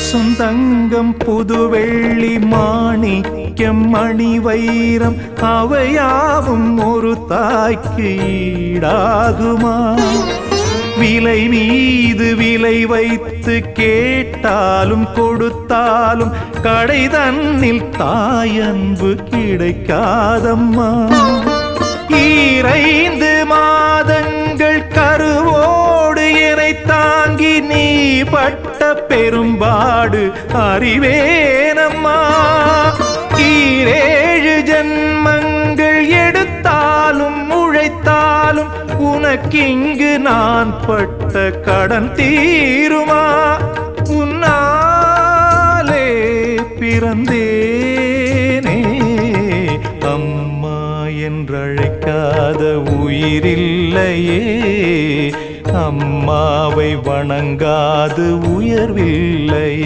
சுந்தங்கம் புதுவெள்ளி மாணிக்கம் மணி வைரம் அவையாவும் ஒரு தாய்க்கு ஈடாகுமா? விலை மீது விலை வைத்து கேட்டாலும் கொடுத்தாலும் கடை தன்னில் தாயன்பு கிடைக்காதம்மா. 2 மாதங்கள் கருவோடு என்னை தாங்கி நீ பட்ட பெரும்பாடு அறிவேனம்மா. 7 ஜன்மங்கள் எடுத்தாலும் உழைத்தாலும் உனக்கிங்கு நான் பட்ட கடன் தீருமா? உன்னாலே பிறந்தேனே, அம்மா என்றழைக்காத உயிரில்லையே. அம்மாவை வணங்காது உயர்வில்லை.